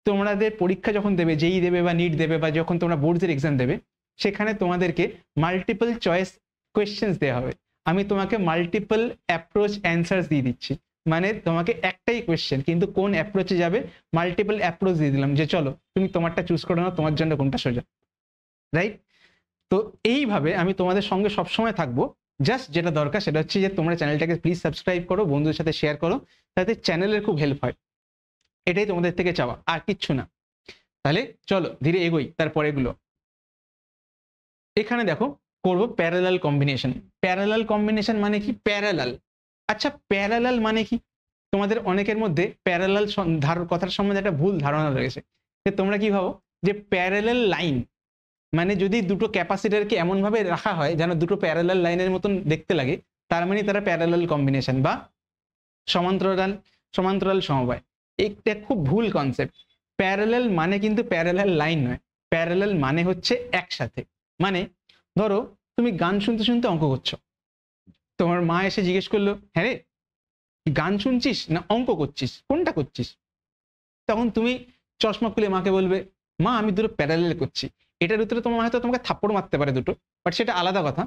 তোমাদের পরীক্ষা যখন দেবে, যেই দেবে বা নিট দেবে, বা যখন তোমরা বোর্ডসের এক্সাম দেবে, সেখানে তোমাদেরকে মাল্টিপল চয়েস কোয়েশ্চেন্স দেওয়া হবে। আমি তোমাকে মাল্টিপল অ্যাপ্রোচ অ্যান্সার্স দিয়ে দিচ্ছি, মানে তোমাকে একটাই কোয়েশ্চেন কিন্তু কোন অ্যাপ্রোচে যাবে মাল্টিপল অ্যাপ্রোচ দিয়ে দিলাম, যে চলো তুমি তোমারটা চুজ করে নাও, তোমার জন্য কোনটা সোজা। রাইট, তো এইভাবে আমি তোমাদের সঙ্গে সবসময় থাকবো। জাস্ট যেটা দরকার সেটা হচ্ছে যে তোমরা চ্যানেলটাকে প্লিজ সাবস্ক্রাইব করো, বন্ধুদের সাথে শেয়ার করো, তাতে চ্যানেলের খুব হেল্প হয়। এটাই তোমাদের থেকে চাওয়া, আর কিচ্ছু না। তাহলে চলো ধীরে এগোই তারপরেগুলো। এখানে দেখো করব প্যারালাল কম্বিনেশন। প্যারালাল কম্বিনেশন মানে কি? প্যারালাল, আচ্ছা প্যারালাল মানে কি? তোমাদের অনেকের মধ্যে প্যারালাল কথার সম্বন্ধে একটা ভুল ধারণা রয়েছে, যে তোমরা কি ভাবো যে প্যারালাল লাইন মানে যদি দুটো ক্যাপাসিটরকে এমন ভাবে রাখা হয় যেন দুটো প্যারালাল লাইনের মতন দেখতে লাগে, তার মানে তারা প্যারালাল কম্বিনেশন বা সমান্তরাল সমান্তরাল সমবায়। এটা খুব ভুল কনসেপ্ট। প্যারালাল মানে কিন্তু প্যারালাল লাইন নয়, প্যারালাল মানে হচ্ছে একসাথে। মানে ধরো তুমি গান শুনতে শুনতে অঙ্ক করছো, তোমার মা এসে জিজ্ঞেস করলো, হ্যাঁ রে গান শুনছিস না অঙ্ক করছিস, কোনটা করছিস? তখন তুমি চশমা খুলে মাকে বলবে, মা আমি দুটো প্যারালাল করছি। এটার উত্তরে তোমার হয়তো তোমাকে থাপ্পড় মারতে পারে দুটো, বাট সেটা আলাদা কথা।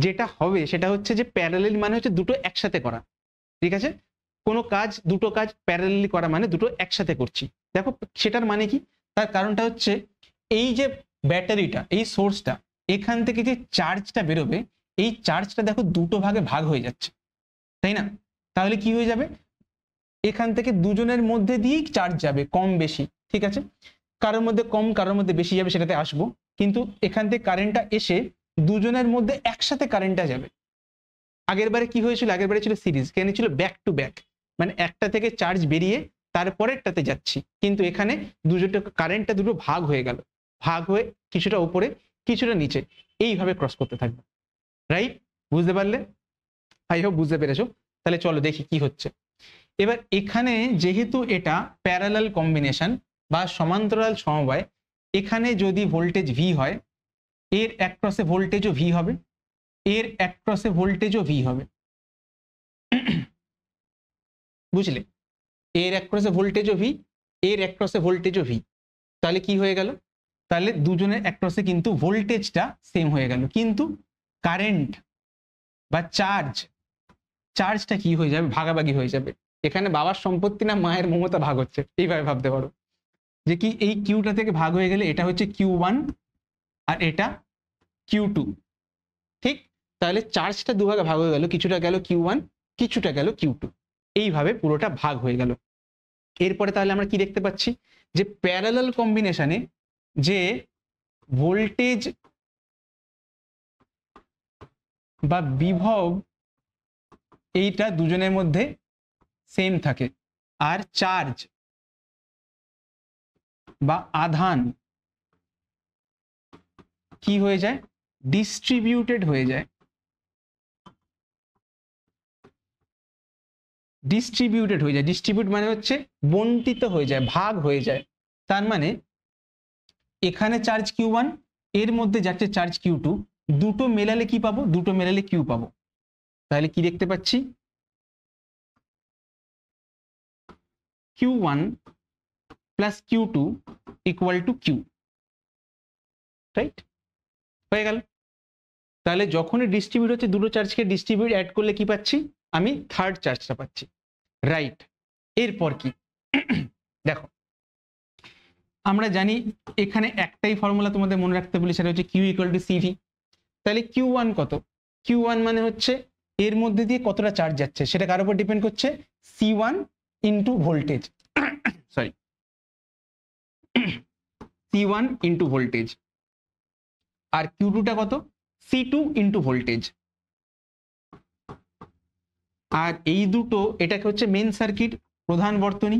যেটা হবে সেটা হচ্ছে যে প্যারালাল মানে হচ্ছে দুটো একসাথে করা, ঠিক আছে? কোনো কাজ, দুটো কাজ প্যারালালি করা মানে দুটো একসাথে করছি। দেখো সেটার মানে কি, তার কারণটা হচ্ছে এই যে ব্যাটারিটা, এই সোর্সটা, এখান থেকে যে চার্জটা বেরোবে, এই চার্জটা দেখো দুটো ভাগে ভাগ হয়ে যাচ্ছে, তাই না? তাহলে কি হয়ে যাবে, এখান থেকে দুজনের মধ্যে দিয়েই চার্জ যাবে কম বেশি, ঠিক আছে? কারোর মধ্যে কম কারোর মধ্যে বেশি যাবে, সেটাতে আসবো। কিন্তু এখান থেকে কারেন্টটা এসে দুজনের মধ্যে একসাথে কারেন্টটা যাবে। আগের বারে কি হয়েছিল, আগের বারে ছিল সিরিজ, কেন ছিল ব্যাক টু ব্যাক, মানে একটা থেকে চার্জ বেরিয়ে তারপরেরটাতে যাচ্ছি। কিন্তু এখানে দুটো কারেন্টটা দুটো ভাগ হয়ে গেল, ভাগ হয়ে কিছুটা উপরে কিছুটা নিচে এইভাবে ক্রস করতে থাকবে। রাইট, বুঝতে পারলে? আই হোপ বুঝতে পেরেছো। তাহলে চলো দেখি কি হচ্ছে। এবার এখানে যেহেতু এটা প্যারালাল কম্বিনেশন বা সমান্তরাল সমবায়, এখানে যদি ভোল্টেজ ভি হয়, এর অ্যাক্রসে ভোল্টেজও ভি হবে, এর অ্যাক্রসে ভোল্টেজও ভি হবে। বুঝলে? এর অ্যাক্রসে ভোল্টেজও ভি, এর অ্যাক্রসে ভোল্টেজও ভি। তাহলে কি হয়ে গেল, তাহলে দুজনের অ্যাক্রসে কিন্তু ভোল্টেজটা সেম হয়ে গেল, কিন্তু কারেন্ট বা চার্জটা কি হয়ে যাবে, ভাগাভাগি হয়ে যাবে। এখানে বাবার সম্পত্তি না মায়ের মমতা ভাগ হচ্ছে, এইভাবে ভাবতে পারো। যে কি এই কিউটা থেকে ভাগ হয়ে গেলে এটা হচ্ছে Q1 আর এটা Q2, ঠিক? তাহলে চার্জটা দুভাগে ভাগ হয়ে গেল, কিছুটা গেল Q1 কিছুটা গেল Q2, এইভাবে পুরোটা ভাগ হয়ে গেল। এরপরে তাহলে আমরা কি দেখতে পাচ্ছি, যে প্যারালাল কম্বিনেশনে যে ভোল্টেজ বা বিভব এইটা দুজনের মধ্যে সেম থাকে, আর চার্জ বা আধান কি হয়ে যায়, ডিস্ট্রিবিউটেড হয়ে যায়। ডিস্ট্রিবিউট মানে হচ্ছে বন্টিত হয়ে যায়, ভাগ হয়ে যায়। তার মানে এখানে চার্জ Q1, এর মধ্যে যাচ্ছে চার্জ Q2, দুটো মেলালে কি পাবো, দুটো মেলালে Q পাবো। তাহলে কি দেখতে পাচ্ছি, Q1 plus Q2 equal to Q, right? হয়ে গেল। তাহলে যখনই ডিস্ট্রিবিউট হচ্ছে, দুটো চার্জকে ডিস্ট্রিবিউট অ্যাড করলে কি পাচ্ছি, আমি থার্ড চার্জটা পাচ্ছি। রাইট, এরপর কি দেখো, আমরা জানি এখানে একটাই ফর্মুলা তোমাদের মনে রাখতে বলি, সেটা হচ্ছে Q ইকুয়াল টু সিভি। তাহলে Q1 কত, Q1 মানে হচ্ছে এর মধ্যে দিয়ে কতটা চার্জ যাচ্ছে, সেটা কার উপর ডিপেন্ড করছে, C1 into voltage, sorry C1 into voltage. আর Q2 টা কত, C2 ইন্টু ভোল্টেজ। আর এই দুটো, এটাকে হচ্ছে মেন সার্কিট, প্রধান বর্তনী,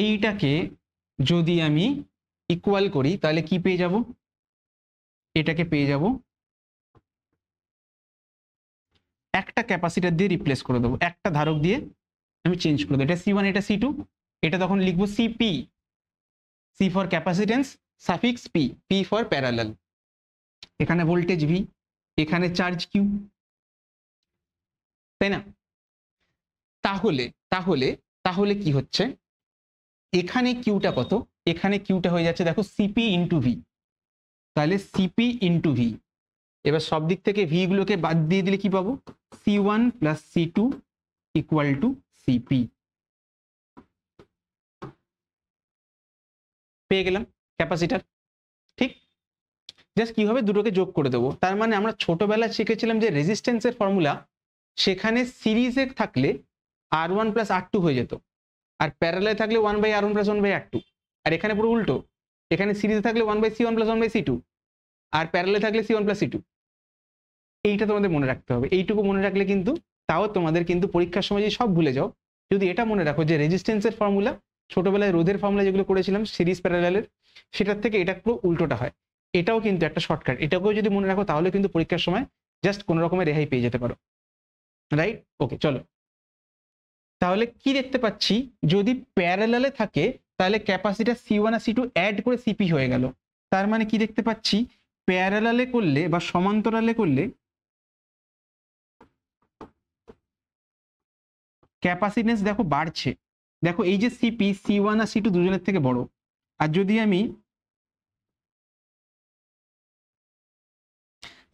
এইটাকে যদি আমি ইকুয়াল করি তাহলে কি পেয়ে যাব, এটাকে পেয়ে যাব একটা ক্যাপাসিটর দিয়ে রিপ্লেস করে দেবো, একটা ধারক দিয়ে আমি চেঞ্জ করে দেবো। এটা C1, এটা C2, এটা তখন লিখবো CP, C for capacitance, suffix P, P for parallel. এখানে ভোল্টেজ V, এখানে চার্জ Q, তাই না? তাহলে তাহলে তাহলে কি হচ্ছে, এখানে কিউটা কত, এখানে কিউটা হয়ে যাচ্ছে দেখো CP ইন্টু V, তাহলে CP ইন্টু V। এবার সব দিক থেকে ভি গুলোকে বাদ দিয়ে দিলে কি পাবো, C1 plus C2 equal to CP। পেয়ে গেলাম ক্যাপাসিটার। ঠিক, জাস্ট কিভাবে দুটোকে যোগ করে দেবো। তার মানে আমরা ছোটবেলায় শিখেছিলাম যে রেজিস্ট্যান্সের ফর্মুলা, সেখানে সিরিজে থাকলে R1 প্লাস R2 হয়ে যেত, আর প্যারালালে থাকলে 1/R1 প্লাস 1/R2। আর এখানে পুরো উল্টো, এখানে সিরিজে থাকলে 1/C1 প্লাস 1/C2, আর প্যারালালে থাকলে C1 প্লাস C2। এইটা তোমাদের মনে রাখতে হবে। এইটুকু মনে রাখলে কিন্তু, তাও তোমাদের কিন্তু পরীক্ষার সময় যদি সব ভুলে যাও, যদি এটা মনে রাখো যে রেজিস্ট্যান্সের ফর্মুলা, ছোটবেলায় রোধের ফর্মুলা যেগুলো করেছিলাম সিরিজ প্যারালালের, সেটার থেকে এটা পুরো উল্টোটা হয়। এটাও কিন্তু একটা শর্টকাট, এটাকেও যদি মনে রাখো তাহলে কিন্তু পরীক্ষার সময় জাস্ট কোনো রকমের রেহাই পেয়ে যেতে পারো। রাইট, ওকে চলো। তাহলে কি দেখতে পাচ্ছি, যদি প্যারালালে থাকে তাহলে ক্যাপাসিটার C1 আর C2 অ্যাড করে CP হয়ে গেল। তার মানে কি দেখতে পাচ্ছি, প্যারালালে করলে বা সমান্তরালে করলে ক্যাপাসিটেন্স দেখো বাড়ছে। দেখো এই যে CP, C1 আর C2 দুজনের থেকে বড়। আর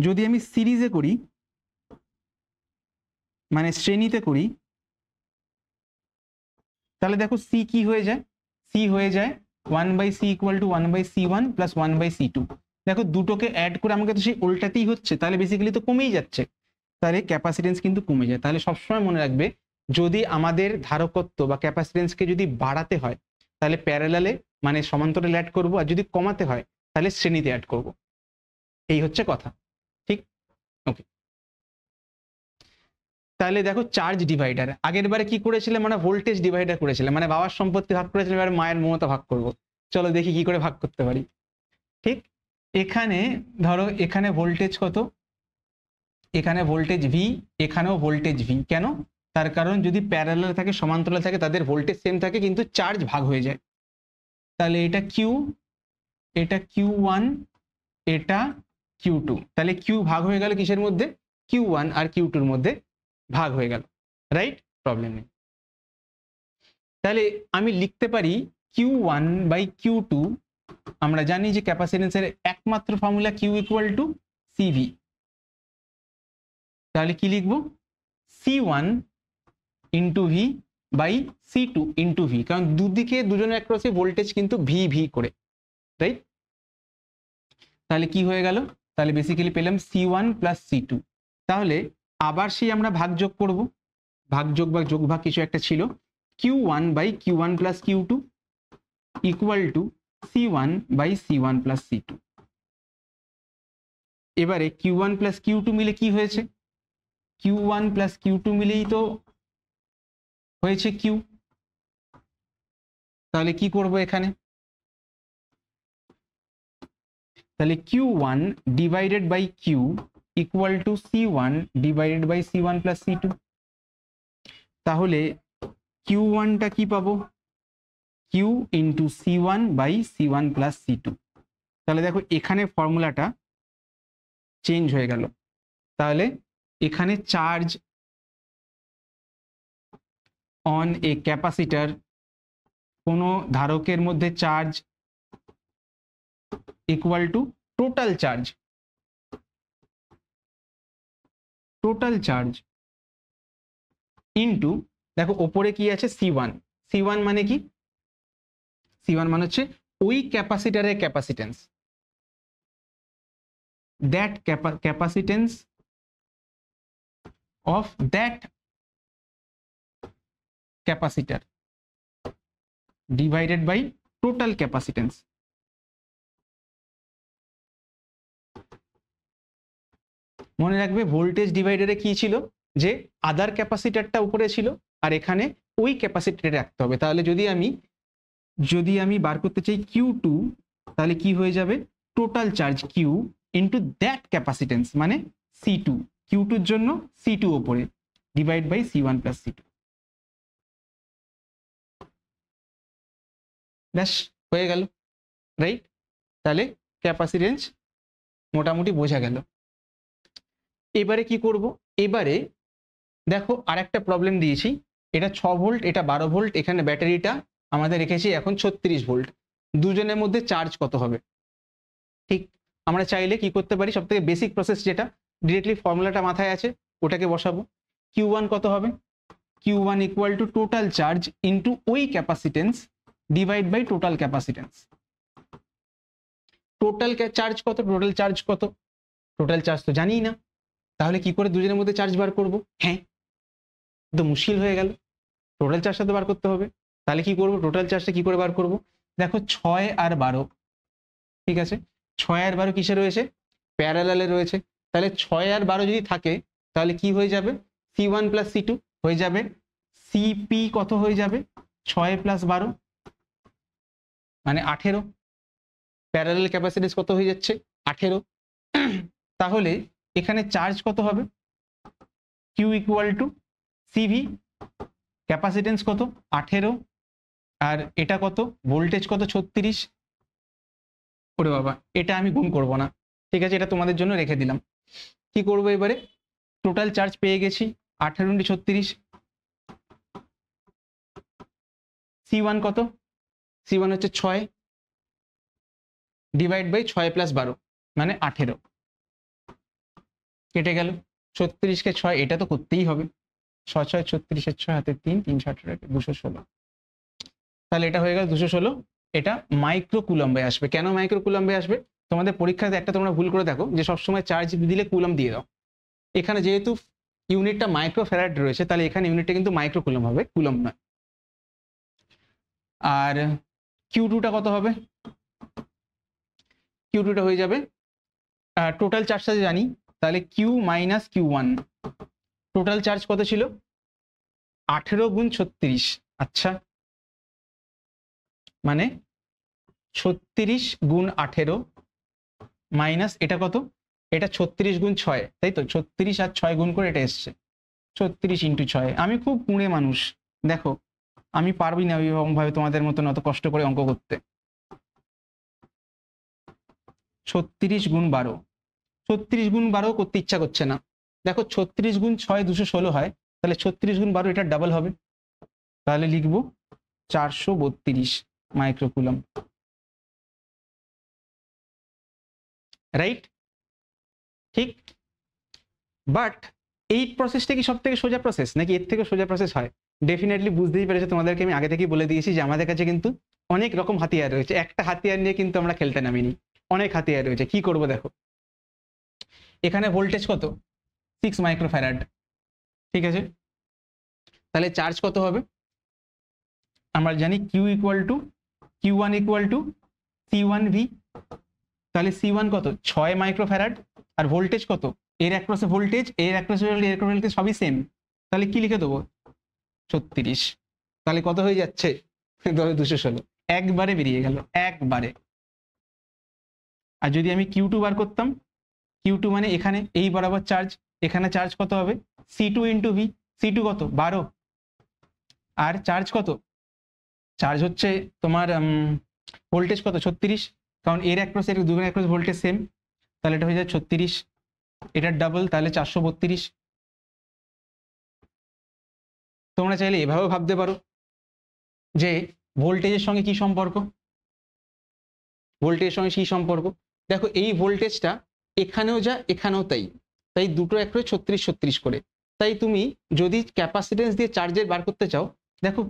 যদি আমি সিরিজে করি, মানে শ্রেণীতে করি, তাহলে দেখো C কি হয়ে যায়, C হয়ে যায় 1/C equal to 1/C1 plus 1/C2। দেখো দুটোকে অ্যাড করে আমাকে তো সেই উল্টাতেই হচ্ছে, তাহলে বেসিক্যালি তো কমেই যাচ্ছে, তাহলে ক্যাপাসিটেন্স কিন্তু কমে যায়। তাহলে সবসময় মনে রাখবে, যদি আমাদের ধারকত্ব বা ক্যাপাসিটেন্সকে যদি বাড়াতে হয় তাহলে প্যারালালে মানে সমান্তরালে অ্যাড করব, আর যদি কমাতে হয় তাহলে শ্রেণীতে অ্যাড করব। এই হচ্ছে কথা। ঠিক, ওকে। তাহলে দেখো চার্জ ডিভাইডার, আগের বারে কি করেছিলাম আমরা, ভোল্টেজ ডিভাইডার করেছিলাম, মানে বাবার সম্পত্তি ভাগ করেছিলাম, এবার মায়ের মমতা ভাগ করব। চলো দেখি কি করে ভাগ করতে পারি। ঠিক, এখানে ধরো এখানে ভোল্টেজ কত, এখানে ভোল্টেজ V, এখানেও ভোল্টেজ V। কেন? তার কারণ যদি প্যারালাল থাকে সমান্তরাল থাকে তাদের ভোল্টেজ সেম থাকে কিন্তু চার্জ ভাগ হয়ে যায়। তাহলে এটা Q, এটা Q1, এটা Q2। তাহলে Q ভাগ হয়ে গেল কিসের মধ্যে, Q1 আর Q2 মধ্যে ভাগ হয়ে গেল। রাইট, প্রবলেম নেই। তাহলে আমি লিখতে পারি Q1/Q2, আমরা জানি যে ক্যাপাসিটেন্সের একমাত্র formula Q equal to CV। তাহলে কি লিখবো, C1 into V by C2 into V, কারণ দুদিকে দুজনের অ্যাক্রসে ভোল্টেজ কিন্তু V করে। রাইট, তাহলে কি হয়ে গেল, তাহলে বেসিক্যালি পেলাম C1 প্লাস C2। তাহলে আবার সেই আমরা ভাগযোগ করব, ভাগযোগ বা যোগভাগ কিছু একটা ছিল, Q1/Q1 plus Q2 equal to C1/C1 plus C2। এবারে Q1 প্লাস Q2 মিলে কি হয়েছে, Q1 প্লাস Q2 মিলেই তো হয়েছে Q। তাহলে কি করব এখানে, তাহলে Q1 divided by Q equal to C1 divided by C1 plus C2। তাহলে Q1টা কি পাবো, Q into C1 by C1 plus C2। তাহলে দেখো এখানে ফর্মুলাটা চেঞ্জ হয়ে গেল। তাহলে এখানে চার্জ অন এ ক্যাপাসিটার, কোনো ধারকের মধ্যে charge equal to total charge into, দেখো ওপরে কি আছে C1, C1 মানে কি, C1 মানে হচ্ছে ওই ক্যাপাসিটারের capacitance, that capacitance of that capacitor divided by total capacitance. মনে রাখবে ভোল্টেজ ডিভাইডারে কি ছিল, যে আদার ক্যাপাসিটারটা উপরে ছিল আর এখানে ওই ক্যাপাসিটারে রাখতে হবে। তাহলে যদি আমি যদি আমি বার করতে চাই Q2, তাহলে কি হয়ে যাবে, total charge Q into that capacitance মানে C2, Q2 এর জন্য C2 ওপরে divide by C1 plus C2। ব্যাস হয়ে গেল, রাইট? তাহলে ক্যাপাসিটেন্স মোটামুটি বোঝা গেল। এবারে কি করব, এবারে দেখো আরেকটা প্রবলেম দিয়েছি, এটা 6 ভোল্ট, এটা 12 ভোল্ট, এখানে ব্যাটারিটা আমাদের রেখেছি এখন 36 ভোল্ট, দুজনের মধ্যে চার্জ কত হবে? ঠিক, আমরা চাইলে কি করতে পারি, সব থেকে বেসিক প্রসেস যেটা, ডিরেক্টলি ফর্মুলাটা মাথায় আছে ওটাকে বসাবো। Q1 কত হবে? Q1 equal to total charge into ওই capacitance divide by total capacitance. Total charge কত? টোটাল চার্জ কত? টোটাল চার্জ তো জানিই না, তাহলে কি করে দুজনের মধ্যে চার্জ বার করব? হ্যাঁ, তো মুশকিল হয়ে গেল, টোটাল চার্জটা তো বার করতে হবে। তাহলে কি করব, টোটাল চার্জটা কি করে বার করব? দেখো 6 আর 12, ঠিক আছে, 6 আর 12 কিসে রয়েছে? প্যারালালে রয়েছে। তাহলে 6 আর 12 যদি থাকে তাহলে কি হয়ে যাবে? C1 প্লাস C2 হয়ে যাবে। CP কত হয়ে যাবে? 6 প্লাস 12 মানে 18। প্যারালাল ক্যাপাসিটেন্স কত হয়ে যাচ্ছে? 18। তাহলে এখানে চার্জ কত হবে? Q equal to CV, capacitance কত? 18, আর এটা কত? ভোল্টেজ কত? 36। ওরে বাবা, এটা আমি গুণ করব না, ঠিক আছে, এটা তোমাদের জন্য রেখে দিলাম। কি করবো এবারে, টোটাল চার্জ পেয়ে গেছি 18 × 36। C1 কত? C1 হচ্ছে 6 ডিভাইড বাই 6 প্লাস 12 মানে 18, কেটে গেল। 36 কে 6, এটা তো করতেই হবে, 6 6 36 এর 6 হাতে 3 3 6 216, তাহলে এটা হয়ে গেল 216। এটা মাইক্রো কুলম্বে আসবে। কেন মাইক্রো কুলম্বে আসবে? তোমাদের পরীক্ষাতে একটা তোমরা ভুল করে দেখো যে সবসময় চার্জ দিলে কুলম দিয়ে দাও, এখানে যেহেতু ইউনিটটা মাইক্রো ফ্যারাড রয়েছে তাহলে এখানে ইউনিটটা কিন্তু মাইক্রো কুলম হবে, কুলম নয়। আর Q2টা কত হবে? Q2টা হয়ে যাবে, টোটাল চার্জটা জানি, তাহলে Q minus Q1। Total charge কত ছিল? 18 গুণ 36, আচ্ছা, মানে 36 গুণ 18 মাইনাস এটা কত? এটা 36 গুণ 6, তাই তো, 36 আর 6 গুণ করে এটা এসছে 36 ইন্টু 6। আমি খুব কুঁড়ে মানুষ, দেখো আমি পারবি না ওইরকম ভাবে তোমাদের মতন অত কষ্ট করে অঙ্ক করতে। 36 গুণ 12, 36 গুণ 12 করতে ইচ্ছা করছে না। দেখো 36 গুণ 6 216 হয়, তাহলে 36 গুণ 12 এটা ডাবল হবে, তাহলে লিখবো 432 মাইক্রোকুলম, রাইট? ঠিক, বাট এই প্রসেসটা কি সব থেকে সোজা প্রসেস নাকি এর থেকে সোজা প্রসেস হয়? ডেফিনেটলি বুঝতেই পেরেছো, তোমাদেরকে আমি আগে থেকেই বলে দিয়েছি যে আমাদের কাছে কিন্তু অনেক রকম হাতিয়ার রয়েছে, একটা হাতিয়ার নিয়ে কিন্তু আমরা খেলতে নামিনি, অনেক হাতিয়ার রয়েছে। কি করব দেখো, এখানে ভোল্টেজ কত? 6 মাইক্রোফ্যারাড, ঠিক আছে, তাহলে চার্জ কত হবে? আমরা জানি Q1 ইকুয়াল টু C1V, তাহলে C1 কত? 6 মাইক্রোফ্যারাড, আর ভোল্টেজ কত? এর অ্যাক্রসে ভোল্টেজ, এর অ্যাক্রসে ভোল্টেজ সবই সেম, তাহলে কি লিখে দেবো? 36। তাহলে কত হয়ে যাচ্ছে? 216, একবারে বেরিয়ে গেল, একবারে। আর যদি আমি Q2 বার করতাম, Q2 মানে এখানে এই বরাবর চার্জ, এখানে চার্জ কত হবে? C2 ইন্টু V, C2 কত? 12, আর চার্জ কত? চার্জ হচ্ছে তোমার ভোল্টেজ কত? 36, কারণ এর অ্যাক্রস এর দুজনের অ্যাক্রস ভোল্টেজ সেম, তাহলে এটা হয়ে যায় 36, এটার ডাবল তাহলে 432। তোমরা চাইলে এভাবেও ভাবতে পারো যে ভোল্টেজের সঙ্গে কি সম্পর্ক, ভোল্টেজের সঙ্গে কি সম্পর্ক, দেখো এই ভোল্টেজটা এখানেও যা এখানেও তাই, তাই দুটো একরে 36 36 করে, তাই তুমি যদি ক্যাপাসিটেন্স দিয়ে চার্জের বার করতে চাও, দেখো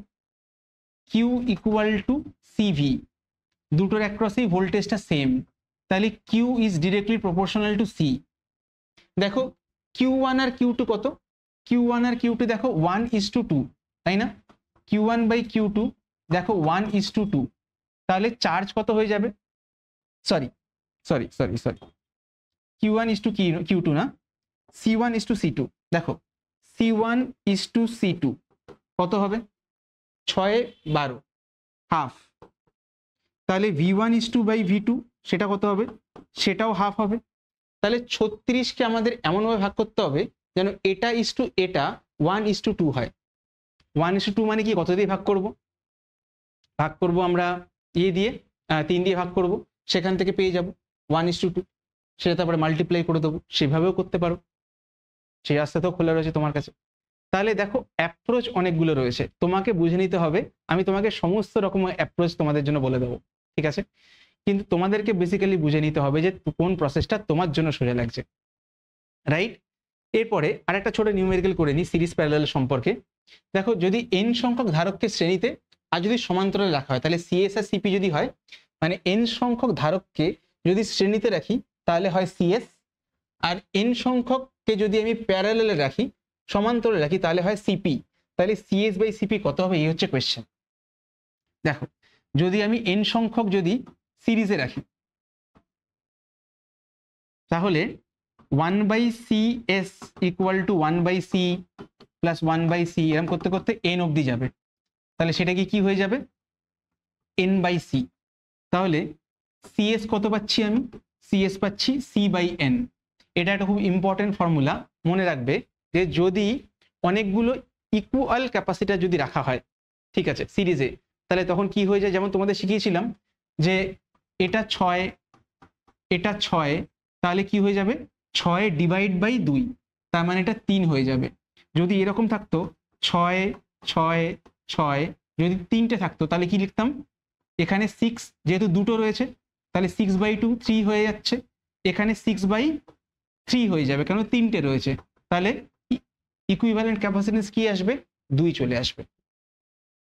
Q ইকুয়াল টু CV, দুটোর অ্যাক্রসেই ভোল্টেজটা সেম, তাহলে Q is directly proportional to C। দেখো Q1 আর Q2 কত? Q1 আর Q2 দেখো 1:2, তাই না? Q1 বাই Q2 দেখো 1:2, তাহলে চার্জ কত হয়ে যাবে? Sorry Q1 is to Q2 না, C1 is to C2, দেখো C1 is to C2 কত হবে? 6 12 হাফ, তাহলে V1:/V2 সেটা কত হবে, সেটাও হাফ হবে। তাহলে 36কে আমাদের এমনভাবে ভাগ করতে হবে যেন এটা ইস টু এটা 1:2 হয়। 1:2 মানে কি, কত দিয়ে ভাগ করব? ভাগ করব আমরা দিয়ে 3 দিয়ে ভাগ করব, সেখান থেকে পেয়ে যাব 1:2। সেটা তারপরে মাল্টিপ্লাই করে দেবো, সেভাবেও করতে পারো, সেই রাস্তাতেও খোলা রয়েছে তোমার কাছে। তাহলে দেখো অ্যাপ্রোচ অনেকগুলো রয়েছে, তোমাকে বুঝে নিতে হবে। আমি তোমাকে সমস্ত রকম অ্যাপ্রোচ তোমাদের জন্য বলে দেবো, ঠিক আছে? কিন্তু তোমাদেরকে বেসিক্যালি বুঝে নিতে হবে যে কোন প্রসেসটা তোমার জন্য সোজা লাগছে, রাইট? এরপরে আরেকটা ছোট নিউমেরিক্যাল করে নিই সিরিজ প্যারালাল সম্পর্কে। দেখো যদি n সংখ্যক ধারককে শ্রেণীতে আর যদি সমান্তরালে রাখা হয়, তাহলে CS আর CP যদি হয়, মানে n সংখ্যক ধারককে যদি শ্রেণীতে রাখি তাহলে হয় CS, আর n সংখ্যককে যদি আমি প্যারালালে রাখি, সমান্তরালে রাখি, তাহলে হয় CP। তাহলে CS/CP কত হবে, এই হচ্ছে কোয়েশ্চেন। দেখো যদি আমি n সংখ্যক যদি সিরিজে রাখি, তাহলে 1/CS = 1/C প্লাস 1/C, এরকম করতে করতে n অবধি যাবে। তাহলে সেটা কি হয়ে যাবে, n/C। তাহলে CS কত পাচ্ছি আমি, CS পাচ্ছি C/n। এটা একটা খুব ইম্পর্টেন্ট ফর্মুলা, মনে রাখবে যে যদি অনেকগুলো ইকুয়াল ক্যাপাসিটার যদি রাখা হয়, ঠিক আছে, সিরিজে, তাহলে তখন কি হয়ে যায়, যেমন তোমাদের শিখিয়েছিলাম যে এটা 6, এটা 6, তাহলে কি হয়ে যাবে, 6/2, তার মানে এটা 3 হয়ে যাবে। যদি এরকম থাকতো 6 6 6, যদি 3টে থাকতো তাহলে কি লিখতাম, এখানে 6 যেহেতু দুটো রয়েছে তাহলে 6/2 3 হয়ে যাচ্ছে, এখানে 6/3 হয়ে যাবে কারণ 3টে রয়েছে, তাহলে ইকুইভ্যালেন্ট ক্যাপাসিট্যান্স কি আসবে, 2 চলে আসবে।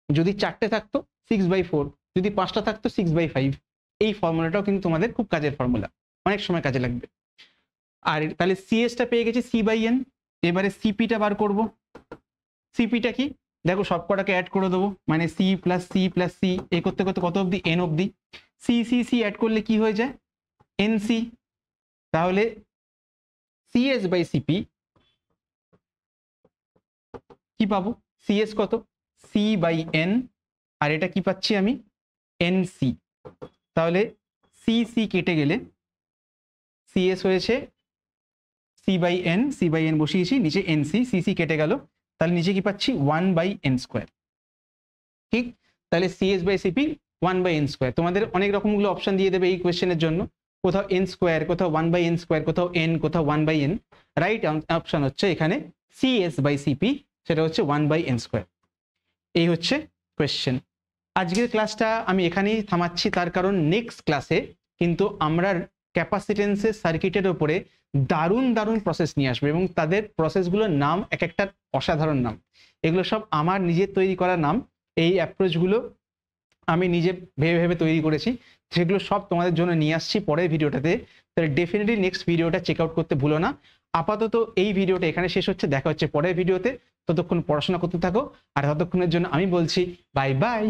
যদি 4টে থাকতো 6/4, যদি 5টা থাকতো 6/5। এই ফর্মুলাটাও কিন্তু তোমাদের খুব কাজের ফর্মুলা, অনেক সময় কাজে লাগবে। আর তাহলে সিএসটা পেয়ে গেছি C/n। এবারে সিপিটা বার করব। সিপিটা কি, দেখো সব কটাকে অ্যাড করে দেবো, মানে C + C + C, এই করতে করতে কত অবধি, n অবধি। C অ্যাড করলে কি হয়ে যায়, NC। তাহলে CS/CP কি পাবো, CS কত, C/n, আর এটা কি পাচ্ছি আমি, NC। তাহলে C কেটে গেলে CS হয়েছে C/n বসিয়েছি, নিচে NC, CC কেটে গেল, তাহলে নিচে কি পাচ্ছি 1/n²। ঠিক, তাহলে CS/CP 1/n²। তোমাদের অনেক রকমগুলো অপশন দিয়ে দেবে এই কোয়েশ্চেনের জন্য, কোথাও n², কোথাও 1/n², কোথাও n, কোথাও 1/n। রাইট অপশন হচ্ছে এখানে CS/CP, সেটা হচ্ছে 1/n²। এই হচ্ছে কোয়েশ্চেন। আজকের ক্লাসটা আমি এখানেই থামাচ্ছি, তার কারণ নেক্সট ক্লাসে কিন্তু আমরা ক্যাপাসিটেন্সের সার্কিটের ওপরে দারুণ দারুণ প্রসেস নিয়ে আসবে, এবং তাদের প্রসেসগুলোর নাম এক একটা অসাধারণ নাম। এগুলো সব আমার নিজের তৈরি করা নাম, এই অ্যাপ্রোচগুলো আমি নিজে ভেবে ভেবে তৈরি করেছি, সেগুলো সব তোমাদের জন্য নিয়ে আসছি পরের ভিডিওটাতে। তাহলে ডেফিনেটলি নেক্সট ভিডিওটা চেক আউট করতে ভুলো না। আপাতত এই ভিডিওটা এখানে শেষ হচ্ছে, দেখা হচ্ছে পরের ভিডিওতে। ততক্ষণ পড়াশোনা করতে থাকো, আর ততক্ষণের জন্য আমি বলছি বাই বাই।